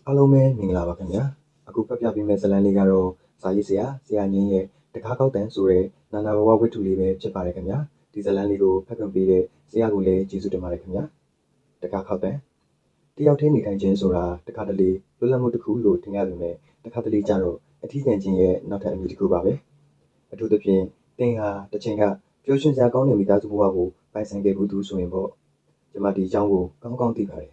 အားလုံးပဲမင်္ဂလာပါခင်ဗျာအခုဖတ်ပြပေးမယ့်ဇာတ်လမ်းလေးကတော့စာရေးဆရာငင်းရဲ့တကားကောက်တန်ဆိုတဲ့နာနာဘဝဝတ္ထုလေးပဲဖြစ်ပါတယ်ခင်ဗျာဒီဇာတ်လမ်းလေးကိုဖတ်ခွင့်ပေးတဲ့ဆရာကိုလည်းကျေးဇူးတင်ပါတယ်ခင်ဗျာတကားကောက်တန်တယောက်တည်းနေထိုင်ခြင်းဆိုတာတခါတလေလွတ်လပ်မှုတစ်ခုလို့ထင်ရပေမဲ့တခါတလေကျတော့အထီးကျန်ခြင်းရဲ့နောက်ထပ်အမည်တစ်ခုပါပဲအထူးသဖြင့်သင်ဟာတစ်ချိန်ကပျော်ရွှင်စရာကောင်းတဲ့မိသားစုဘဝကိုပိုင်ဆိုင်ခဲ့ဘူးသူဆိုရင်ပေါ့ကျွန်မဒီအကြောင်းကိုကောင်းကောင်းသိပါတယ်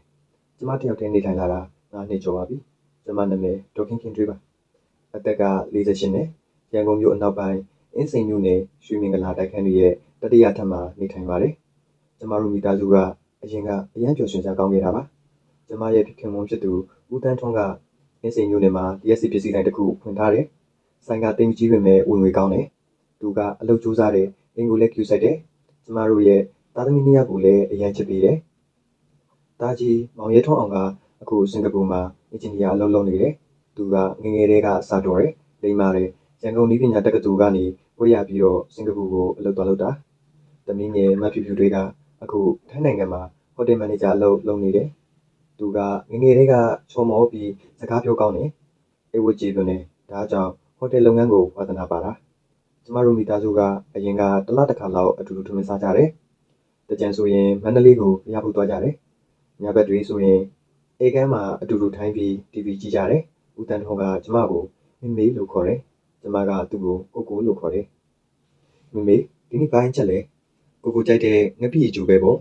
ကျွန်မတယောက်တည်းနေထိုင်လာတာ9 နှစ်ကျော်ပါပြီကျွန်မနာမည်ဒေါ်ခင်ခင်ထွေးပါအသက်က48နှစ်ရန်ကုန်မြို့အနောက်ပိုင်းအင်းစိန်မြို့နယ်ရွှေမင်္ဂလာတိုက်ခန်းရဲ့တတိယထပ်မှာနေထိုင်ပါတယ်ကျွန်မတို့မိသားစုကအရင်ကအရန်ပျော်ရွှင်စရာကောင်းခဲ့တာပါကျွန်မရဲ့ခင်မွန်းဖြစ်သူဦးတန်းထွန်းကအင်းစိန်မြို့နယ်မှာ DSC ပစ္စည်းတိုင်းတစ်ခုဖွင့်ထားတယ်ဆိုင်ကတိမ်ကြီးပင်မဲ့ဝင်ငွေကောင်းတယ်သူကအလုပ်ကြိုးစားတယ်အင်ကိုလည်းကျူးဆိုင်တယ်ကျွန်မတို့ရဲ့သားသမီး2ယောက်ကိုလည်းအရန်ချစ်ပေးတယ်တာကြီးမောင်ရဲထွန်းအောင်ကအခုစင်ကာပူမှာအင်ဂျင်နီယာအလုပ်လုပ်နေတယ်သူကငငယ်လေးကစာတော်တယ်လိမ့်မာတယ်ရန်ကုန်နည်းပညာတက္ကသိုလ်ကနေဝေးရပြီးတော့စင်ကာပူကိုအလုပ်သွားလုပ်တာသမီးငယ်မဖြူဖြူတွေကအခုထိုင်းနိုင်ငံမှာဟိုတယ်မန်နေဂျာအလုပ်လုပ်နေတယ်သူကငငယ်လေးကချော်မောပြီးစကားပြောကောင်းတယ်အဝတ်ကြည်သွင်းတယ်ဒါကြောင့်ဟိုတယ်လုပ်ငန်းကိုဝါသနာပါတာကျမတို့မိသားစုကအရင်ကတစ်လတစ်ခါလောက်အတူတူထမင်းစားကြတယ်တကြံဆိုရင်မန္တလေးကိုရဖို့သွားကြတယ်ညဘက်တွေဆိုရင်အေကန်းမှာအတူတူထိုင်ပြီး TV ကြည့်ကြတယ်ဦးတန်းထွန်းကကျမကိုမမေလို့ခေါ်တယ်ကျမကသူ့ကိုကိုကိုလို့ခေါ်တယ်မမေဒီနေ့ဘာချက်လဲကိုကိုကြိုက်တဲ့ငပိရီကျိုးပဲပေါ့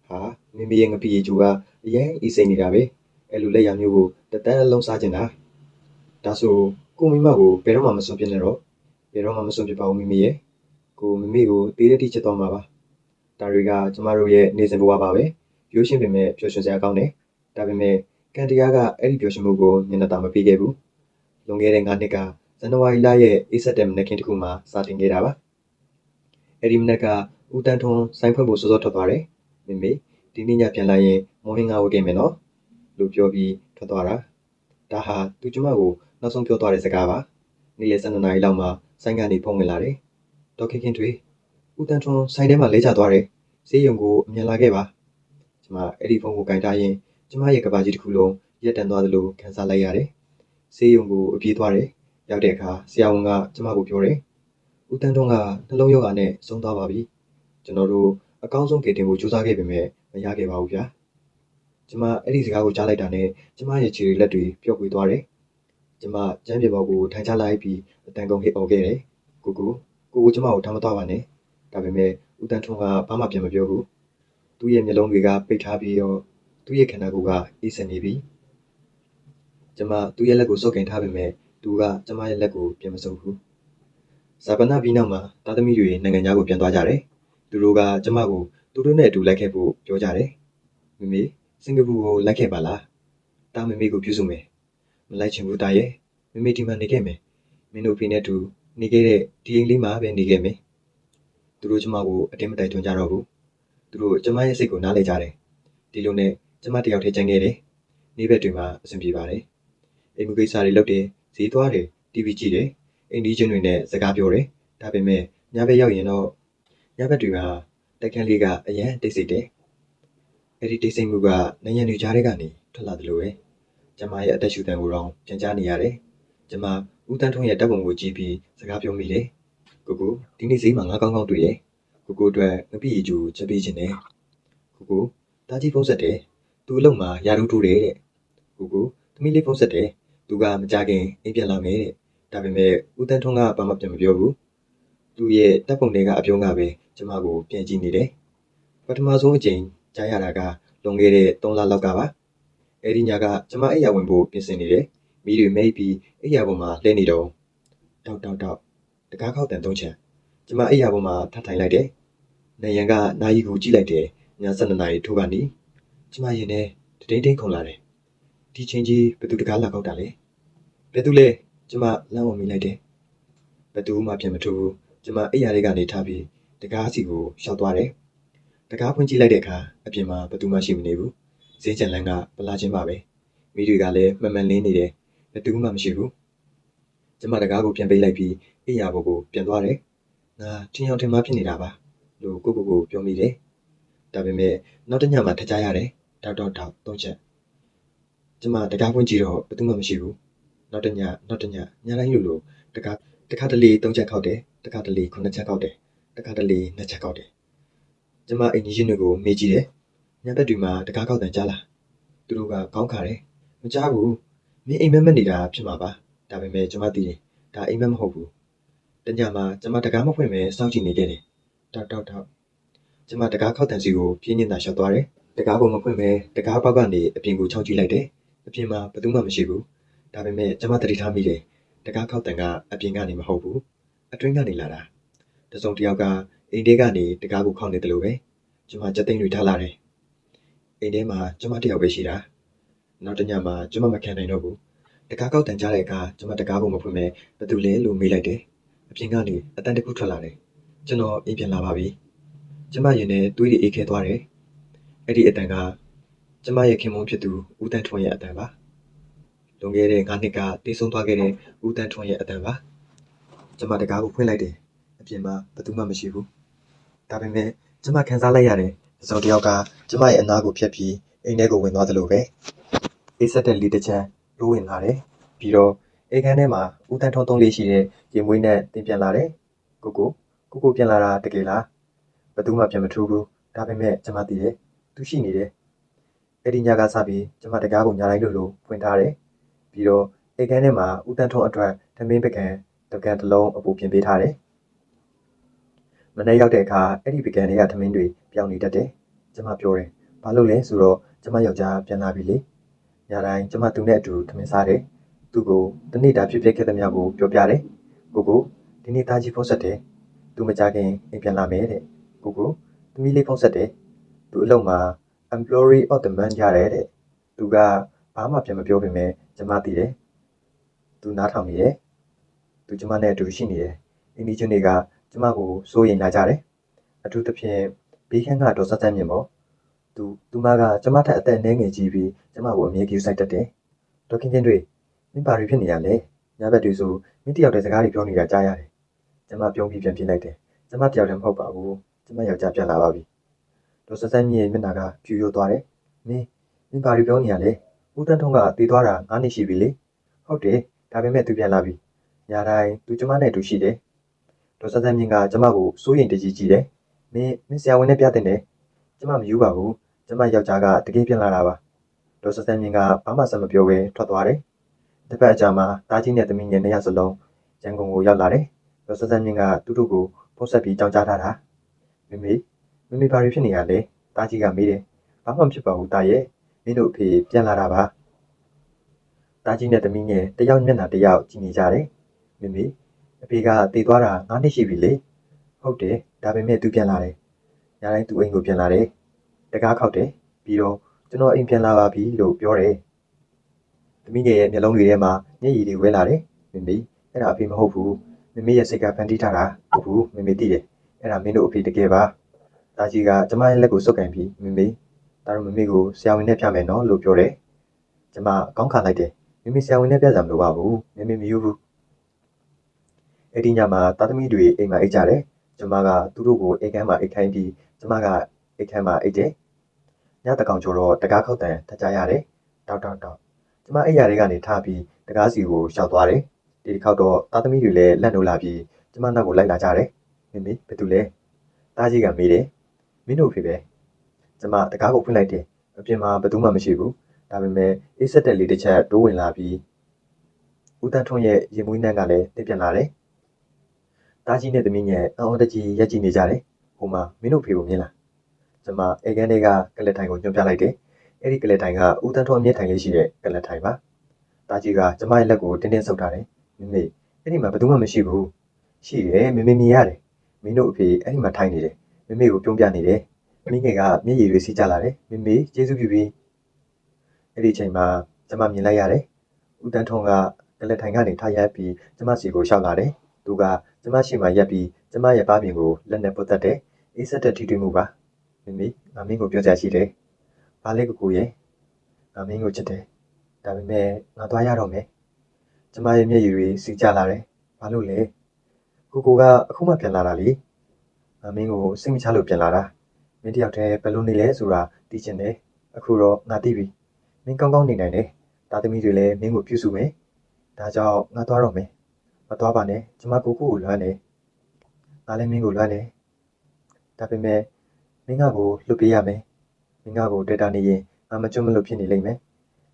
ဟာမမေရဲ့ငပိရီကျိုးကအရင်အေးစိမ့်နေတာပဲအဲ့လိုလက်ရမျိုးကိုတတန်းလုံးစားကျင်တာဒါဆိုကိုမိမကိုဘယ်တော့မှမစွန့်ပြစ်နဲ့တော့ဘယ်တော့မှမစွန့်ပြစ်ပါဘူးမမေရဲ့ကိုမမေကိုတေးတဲ့တိချစ်သွားမှာပါဒါတွေကကျမတို့ရဲ့နေစဉ်ဘဝပါပဲရိုးရှင်းပေမဲ့ပျော်ရွှင်စရာကောင်းတယ်ဒါပေမဲ့ကန်တရားကအဲ့ဒီပျော်ရွှင်မှုကိုမျက်နှာသာမပေးခဲ့ဘူးလွန်ခဲ့တဲ့9 နှစ်ကဇန်နဝါရီလရဲ့အေးဆက်တဲ့မနက်ခင်းတစ်ခုမှာစတင်ခဲ့တာပါအဲ့ဒီမနက်ကဦးတန်းထွန်းဆိုင်ဖွင့်ဖို့စောစောထွက်သွားတယ်မမေဒီနေ့ညပြန်လာရင်မော်ဟင်းငါဝတ်ခဲ့မယ်နော်လို့ပြောပြီးထွက်သွားတာဒါဟာသူကျမကိုနောက်ဆုံးပြောသွားတဲ့စကားပါနေ့လယ်12 နာရီလောက်မှာဆိုင်ကနေဖုန်းဝင်လာတယ်ဒေါ်ခင်ခင်ထွေးဦးတန်းထွန်းဆိုင်ထဲမှာလဲကျသွားတယ်ဆေးရုံကိုအမြန်လာခဲ့ပါကျမအဲ့ဒီဖုန်းကိုကင်ထားရင်ကျမရဲ့ကဘာကြီးတစ်ခုလုံးရက်တန်သွားသလိုခံစားလိုက်ရတယ်ဆေးရုံကိုအပြေးသွားတယ်ရောက်တဲ့အခါဆရာဝန်ကကျမကိုပြောတယ်ဦးတန်းထွန်းကနှလုံးရောဂါနဲ့ဆုံးသွားပါပြီကျွန်တော်တို့အကောင်းဆုံးကယ်တင်ဖို့ကြိုးစားခဲ့ပေမဲ့မရခဲ့ပါဘူးဗျာကျမအဲ့ဒီစကားကိုကြားလိုက်တာနဲ့ကျမရဲ့ခြေတွေလက်တွေပျော့ကွေးသွားတယ်ကျမကျမ်းပြေပေါ်ကိုထိုင်ချလိုက်ပြီးအတန်ကုန်ဟစ်အော်ခဲ့တယ်ကိုကျမကိုထားမသွားပါနဲ့ဒါပေမဲ့ဦးတန်းထွန်းကဘာမှပြန်မပြောဘူးသူ့ရဲ့မျက်လုံးတွေကပိတ်ထားပြီးတော့သူ့ရဲ့ခန္ဓာကိုယ်ကအေးစက်နေပြီကျမသူ့ရဲ့လက်ကိုစုပ်ကင်ထားပေမဲ့သူကကျမရဲ့လက်ကိုပြန်မစုပ်ဘူးဇာပနာပြီးနောက်မှာသားသမီးတွေနိုင်ငံသားကိုပြန်သွားကြတယ်သူတို့ကကျမကိုသူတို့နဲ့အတူလိုက်ခဲ့ဖို့ပြောကြတယ်မမေစင်ကာပူကိုလိုက်ခဲ့ပါလားတာမမေကိုပြုစုမယ်မလိုက်ချင်ဘူးတာရဲ့မမေဒီမှာနေခဲ့မယ်မင်းတို့ဖေနဲ့တူနေခဲ့တဲ့ဒီအိမ်လေးမှာပဲနေခဲ့မယ်သူတို့ကျမကိုအတင်းမတိုက်တွန်းကြတော့ဘူးသူတို့ကျမရဲ့စိတ်ကိုနားလဲကြတယ်ဒီလိုနဲ့ကျမတယောက်တည်းကြံခဲ့တယ်နေ့ဘက်တွေမှာအဆင်ပြေပါတယ်အိမ်မကိစ္စတွေလုပ်တယ်ဈေးသွားတယ် TV ကြည့်တယ်အိမ်ဒီချင်းတွေနဲ့စကားပြောတယ်ဒါပေမဲ့ညဘက်ရောက်ရင်တော့ညဘက်တွေမှာတိုက်ခန်းလေးကအရန်တိတ်ဆိတ်တယ်အဲ့ဒီတိတ်ဆိတ်မှုကနိုင်ငံတွေကြားထဲကနေထွက်လာတယ်လို့ပဲကျမရဲ့အသက်ရှူတန်ကိုတော့ပြန်ကြားနေရတယ်ကျမဦးတန်းထွန်းရဲ့တပ်ပုံကိုကြည့်ပြီးစကားပြောမိတယ်ကိုဒီနေ့ဈေးမှာငါးကောင်းကောင်းတွေ့တယ်ကိုအတွက်ငပိရီကျူချက်ပေးခြင်းနဲ့ကိုတားကြီးဖုန်းဆက်တယ်သူ့အလုပ်မှာရာထူးတိုးတယ်တဲ့ကိုသမီးလေးဖုန်းဆက်တယ်သူကမကြခင်အိမ်ပြန်လာမယ်တဲ့ဒါပေမဲ့ဦးတန်းထွန်းကဘာမှပြန်မပြောဘူးသူ့ရဲ့တပ်ပုံတွေကအပြုံးကပဲကျမကိုပြန်ကြည့်နေတယ်ပထမဆုံးအကြိမ်ကြားရတာကလွန်ခဲ့တဲ့3 လလောက်ကပါအဲ့ဒီညကကျမအိယာဝင်ဖို့ပြင်ဆင်နေတယ်မိတွေမိတ်ပြီးအိယာပေါ်မှာလှည့်နေတော့တောက်တကားခောက်တန်3 ချက်ကျမအိယာပေါ်မှာထထိုင်လိုက်တယ်နေရန်ကနာရီကိုကြည့်လိုက်တယ်ည12 နာရီထိုးကနေကျမရင်ထဲတိမ်ခုန်လာတယ်ဒီချင်းကြီးဘသူတကားလာခောက်တာလဲဘယ်သူလဲကျမလမ်းဝင်မိလိုက်တယ်ဘသူမှပြန်မထိုးဘူးကျမအိယာတွေကနေထားပြီးတကားစီကိုရှောက်သွားတယ်တကားဖွင့်ကြည့်လိုက်တဲ့အခါအပြင်မှာဘသူမှရှိမနေဘူးဈေးကျန်လန်းကပလာချင်းပါပဲမိတွေကလည်းမှန်မှန်လင်းနေတယ်ဘသူမှမရှိဘူးကျမတကားကိုပြန်ပိတ်လိုက်ပြီးအိယာဘောကိုပြန်သွားတယ်ငါထင်မှဖြစ်နေတာပါလို့ကိုပြောမိတယ်ဒါပေမဲ့နောက်တစ်ညမှထကြရတယ်တောက်3 ချက်ကျ ကျမတကားပွင့်ကြည့်တော့ဘယ်သူမှမရှိဘူးနောက်တစ်ညညတိုင်းလိုတကားတစ်ခါတလေ3ချက်ခောက်တယ်တစ်ခါတလေ9ချက်ခောက်တယ်တစ်ခါတလေ2ချက်ခောက်တယ်ကျမအိမ်ကြီးတွေကိုမေးကြည့်တယ်ညဘက်တွေမှာတကားခောက်တန်ကြားလားသူတို့ကခေါင်းခါတယ်မကြားဘူးမင်းအိမ်မက်မက်နေတာဖြစ်မှာပါဒါပေမဲ့ကျမသိတယ်ဒါအိမ်မက်မဟုတ်ဘူးတညမှာကျမတကားမဖွင့်ပဲစောင့်ကြည့်နေခဲ့တယ်တောက်ကျမတကားခောက်တန်စီကိုပြင်းနေတာရှောက်သွားတယ်တကားကိုမဖွင့်ပဲတကားပေါက်ကနေအပြင်ကိုချောင်းကြည့်လိုက်တယ်အပြင်မှာဘယ်သူမှမရှိဘူးဒါပေမဲ့ကျမသတိထားမိတယ်တကားခောက်တန်ကအပြင်ကနေမဟုတ်ဘူးအတွင်းကနေလာတာတစုံတစ်ယောက်ကအိမ်ထဲကနေတကားကိုခောက်နေတယ်လို့ပဲကျမကြက်သိန်းတွေထားလာတယ်အိမ်ထဲမှာကျမတစ်ယောက်ပဲရှိတာနောက်တစ်ညမှာကျမမခံနိုင်တော့ဘူးတကားခောက်တန်ကြားတဲ့အခါကျမတကားကိုမဖွင့်ပဲဘယ်သူလဲလို့မေးလိုက်တယ်အပြင်ကနေအတန်တခုထွက်လာတယ်ကျွန်တော်အိမ်ပြန်လာပါပြီကျမရင်ထဲသွေးတွေအေးခဲသွားတယ်အဲ့ဒီအတန်ကကျမရဲ့ခင်မုန်းဖြစ်သူဦးတန်းထွန်းရဲ့အတန်ပါလွန်ခဲ့တဲ့9နှစ်ကတေးဆုံးသွားခဲ့တဲ့ဦးတန်းထွန်းရဲ့အတန်ပါကျမတကားကိုဖွင့်လိုက်တယ်အပြင်မှာဘယ်သူမှမရှိဘူးဒါပေမဲ့ကျမခံစားလိုက်ရတယ်တစုံတစ်ယောက်ကကျမရဲ့အနားကိုဖြတ်ပြီးအိမ်ထဲကိုဝင်သွားသလိုပဲအေးဆက်တဲ့လေတစ်ချမ်းလိုးဝင်လာတယ်ပြီးတော့အိမ်ခန်းထဲမှာဦးတန်းထွန်းသုံးလေးရှိတဲ့ရေမွေးနဲ့တင်ပြန်လာတယ်ကိုပြန်လာတာတကယ်လားဘယ်သူမှပြန်မထူးဘူးဒါပေမဲ့ကျမသိတယ်သူရှိနေတယ်အဲ့ဒီညကစပြီးကျမတကားကိုညာတိုင်းလိုဖွင့်ထားတယ်ပြီးတော့အိမ်ခန်းထဲမှာဦးတန်းထွန်းအတွက်ထမင်းပကံတကန်တစ်လုံးအပူပြင်ပေးထားတယ်မနေ့ရောက်တဲ့အခါအဲ့ဒီပကံတွေကထမင်းတွေပြောင်းနေတတ်တယ်ကျမပြောတယ်ဘာလို့လဲဆိုတော့ကျမယောက်ျားပြန်လာပြီလေညတိုင်းကျမသူနဲ့အတူထမင်းစားတယ်သူ့ကိုတနေ့တာဖြစ်ခဲ့တဲ့မြောက်ကိုပြောပြတယ်ကိုဒီနေ့သားကြီးဖုန်းဆက်တယ်သူမကြခင်အိမ်ပြန်လာမယ်တဲ့ကိုသမီးလေးဖုန်းဆက်တယ်သူအလုံးမှာ employee of the month ရတယ်တဲ့သူကဘာမှပြန်မပြောပေမဲ့ကျမသိတယ်သူနားထောင်နေတယ်သူကျမနဲ့အတူရှိနေတယ်အင်းဒီကျွန်းတွေကကျမကိုစိုးရိမ်လာကြတယ်အထူးသဖြင့်ဘေးခန်းကဒေါ်စတန်းမြင့်ပေါ့သူမကကျမထက်အသက်နည်းငယ်ကြီးပြီးကျမကိုအမြဲကြည့်ဆိုင်တတ်တယ်ဒေါ်ခင်တွေမင်းဘာတွေဖြစ်နေရလဲညဘက်တွေဆိုမင်းတယောက်တည်းစကားတွေပြောနေတာကြားရတယ်ကျမပြုံးပြီးပြန်ပြေးလိုက်တယ်ကျမတယောက်တည်းမဟုတ်ပါဘူးကျမယောက်ျားပြန်လာပါပြီဒေါ်စတန်းမြင့်မျက်နှာကဖြူရိုးသွားတယ်မင်းဘာတွေပြောနေရလဲဦးတန်းထုံးကတည်သွားတာ9နှစ်ရှိပြီလေဟုတ်တယ်ဒါပေမဲ့သူပြန်လာပြီညတိုင်းသူကျမနဲ့အတူရှိတယ်ဒေါ်စတန်းမြင့်ကကျမကိုစိုးရိမ်တကြီးကြည့်တယ်မင်းဆရာဝန်နဲ့ပြတဲ့နဲ့ကျမမယူပါဘူးကျမယောက်ျားကတကယ်ပြန်လာတာပါဒေါ်စတန်းမြင့်ကဘာမှဆက်မပြောဘဲထွက်သွားတယ်တစ်ပတ်အကြာမှာတားကြီးနဲ့သမီးငယ်2ယောက်စလုံးရန်ကုန်ကိုရောက်လာတယ်ဒေါ်စတန်းမြင့်ကသူတို့ကိုဖုန်းဆက်ပြီးကြောင်းကြားထားတာမမေဘာတွေဖြစ်နေရလဲတားကြီးကမေးတယ်ဘာမှမဖြစ်ပါဘူးတာရဲ့မင်းတို့အဖေပြန်လာတာပါတားကြီးနဲ့သမီးငယ်တယောက်မျက်နှာတယောက်ကြည့်နေကြတယ်မမေအဖေကတည်သွားတာ9နှစ်ရှိပြီလေဟုတ်တယ်ဒါပေမဲ့သူပြန်လာတယ်ညတိုင်းသူအိမ်ကိုပြန်လာတယ်တကားခောက်တယ်ပြီးတော့ကျွန်တော်အိမ်ပြန်လာပါပြီလို့ပြောတယ်သမီးငယ်ရဲ့မျက်လုံးတွေထဲမှာမျက်ရည်တွေဝဲလာတယ်မမေအဲ့ဒါအဖေမဟုတ်ဘူးမမေရဲ့စိတ်ကဖန်တီးထားတာဟုတ်ဘူးမမေသိတယ်အဲ့ဒါမင်းတို့အဖေတကယ်ပါတာကြီးကကျမရဲ့လက်ကိုစုပ်ကန်ပြီးမမေဒါတော့မမေကိုဆရာဝန်နဲ့ပြမယ်နော်လို့ပြောတယ်ကျမကောင်းခါလိုက်တယ်မမေဆရာဝန်နဲ့ပြကြမလို့ပါဘူးမမေမယူဘူးအဲ့ဒီညမှာတာသမီတွေအိမ်မှာအိတ်ကြတယ်ကျမကသူတို့ကိုအိတ်ခမ်းမှာအိတ်ခိုင်းပြီးကျမကအိတ်ခမ်းမှာအိတ်တယ်ညတကောင်ကျော်တော့တကားခောက်တန်ထကြရတယ်တောက်ကျမအိတ်ရတွေကနေထားပြီးတကားစီကိုရှောက်သွားတယ်ဒီတစ်ခေါက်တော့တာသမီတွေလည်းလက်နိုးလာပြီးကျမနောက်ကိုလိုက်လာကြတယ်မမေဘယ်သူလဲတာကြီးကမေးတယ်မင်းတို့ဖေပဲကျမတကားကိုဖွင့်လိုက်တယ်အပြင်မှာဘယ်သူမှမရှိဘူးဒါပေမဲ့အေးဆက်တဲ့လေတစ်ချက်တိုးဝင်လာပြီးဦးတန်းထွန်းရဲ့ရင်မွေးနှံကလည်းတင်ပြန်လာတယ်တာကြီးနဲ့သမီးငယ်အော်တကြီးရက်ကြည့်နေကြတယ်ဟိုမှာမင်းတို့ဖေကိုမြင်လားကျမအေကန်တွေကကလက်ထိုင်ကိုညွှန်ပြလိုက်တယ်အဲ့ဒီကလက်ထိုင်ကဦးတန်းထွန်းအမြင့်ထိုင်လေးရှိတဲ့ကလက်ထိုင်ပါတာကြီးကကျမရဲ့လက်ကိုတင်းဆုပ်ထားတယ်မမေအဲ့ဒီမှာဘယ်သူမှမရှိဘူးရှိတယ်မမေမြင်ရတယ်မင်းတို့အဖေအဲ့ဒီမှာထိုင်နေတယ်မမေကိုပြုံးပြနေတယ်မိငယ်ကမျက်ရည်တွေစီးကျလာတယ်မမေကျေးဇူးပြုပြီးအဲ့ဒီအချိန်မှာကျမမြင်လိုက်ရတယ်ဦးတန်းထွန်းကကလက်ထိုင်ကနေထားရပ်ပြီးကျမစီကိုရှောက်လာတယ်သူကကျမရှိမှရပ်ပြီးကျမရဲ့ပါးပြင်ကိုလက်နဲ့ပုတ်တက်တယ်အေးဆက်တဲ့ထိတွေ့မှုပါမမေငါမင်းကိုပြောကြရှိတယ်ဘာလဲကိုရဲ့ငါမင်းကိုချစ်တယ်ဒါပေမဲ့ငါသွားရတော့မယ်ကျမရဲ့မျက်ရည်တွေစီးကျလာတယ်ဘာလို့လဲကိုကအခုမှပြန်လာတာလေငါမင်းကိုစိတ်မချလို့ပြန်လာတာမင်းတယောက်တည်းဘယ်လိုနေလဲဆိုတာသိချင်တယ်အခုတော့ငါသိပြီမင်းကောင်းကောင်းနေနိုင်တယ် သားသမီးတွေလည်းမင်းကိုပြုစုမယ်ဒါကြောင့်ငါသွားတော့မယ်မသွားပါနဲ့ကျမကိုကိုကိုလွမ်းတယ်ငါလည်းမင်းကိုလွမ်းတယ်ဒါပေမဲ့မင်းငါကိုလွတ်ပေးရမယ်မင်းငါကိုတွေ့တာနေရင်ငါမကျွတ်မလွတ်ဖြစ်နေလိမ့်မယ်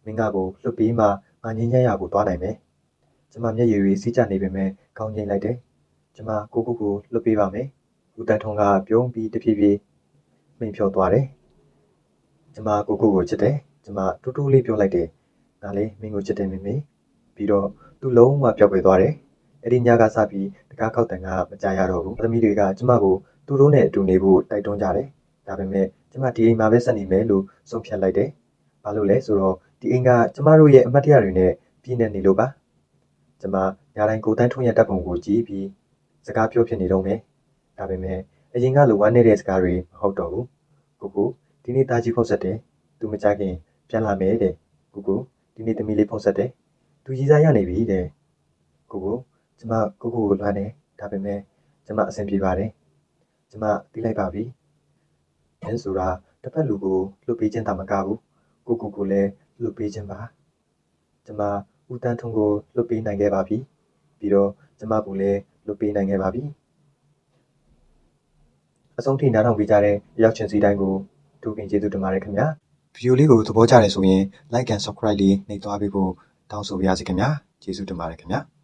မင်းငါကိုလွတ်ပေးမှငါငင်းချမ်းရာကိုသွားနိုင်မယ်ကျမမျက်ရည်တွေစီးကျနေပေမဲ့ကောင်းငိမ့်လိုက်တယ်ကျမကိုကိုကိုလွတ်ပေးပါမယ်ဦးတန်းထွန်းကပြုံးပြီးတဖြည်းဖြည်းမိန်ဖြောသွားတယ်ကျမကိုကိုကိုချစ်တယ်ကျမတူးတူးလေးပြောလိုက်တယ်ငါလည်းမင်းကိုချစ်တယ်မေမေပြီးတော့သူ့လုံးဝပျောက်ကွယ်သွားတယ်အဲ့ဒီညကစပြီးတကားခောက်တန်ကမကြရတော့ဘူးသမီးတွေကကျမကိုသူတို့နဲ့အတူနေဖို့တိုက်တွန်းကြတယ်ဒါပေမဲ့ကျမဒီအိမ်မှာပဲဆက်နေမယ်လို့ဆုံးဖြတ်လိုက်တယ်ဘာလို့လဲဆိုတော့ဒီအိမ်ကကျမတို့ရဲ့အမတ်တရတွေနဲ့ပြည့်နေနေလို့ပါကျမညတိုင်းကိုတန်းထွန်းရဲ့တပ်ပုံကိုကြည့်ပြီးစကားပြောဖြစ်နေတော့မယ်ဒါပေမဲ့အရင်ကလိုဝမ်းနေတဲ့စကားတွေမဟုတ်တော့ဘူးကိုကိုဒီနေ့သားကြီးဖုတ်ဆက်တယ်သူမကြခင်ပြန်လာမယ်တဲ့ကိုကိုဒီနေ့သမီးလေးဖုတ်ဆက်တယ်သူရည်စားရနေပြီတဲ့ကိုကိုကျမကိုကိုကိုလွမ်းတယ်ဒါပေမဲ့ကျမအဆင်ပြေပါတယ်ကျမသိလိုက်ပါပြီ။အဲဆိုတာတစ်ဖက်လူကိုလွတ်ပေးခြင်းသာမကဘူး။ကိုကိုကိုလည်းလွတ်ပေးခြင်းပါ။ကျမဦးတန်းထွန်းကိုလွတ်ပေးနိုင်ခဲ့ပါပြီ။ပြီးတော့ကျမကိုလည်းလွတ်ပေးနိုင်ခဲ့ပါပြီ။အဆုံးထိနားထောင်ပေးကြတဲ့ရောက်ချင်းစီတိုင်းကိုတူခင်ကျေးဇူးတင်ပါတယ်ခင်ဗျာ။ဗီဒီယိုလေးကိုသဘောကျတယ်ဆိုရင် like and subscribe လေးနှိပ်သွားပေးဖို့တောင်းဆိုပါရစေခင်ဗျာ။ကျေးဇူးတင်ပါတယ်ခင်ဗျာ။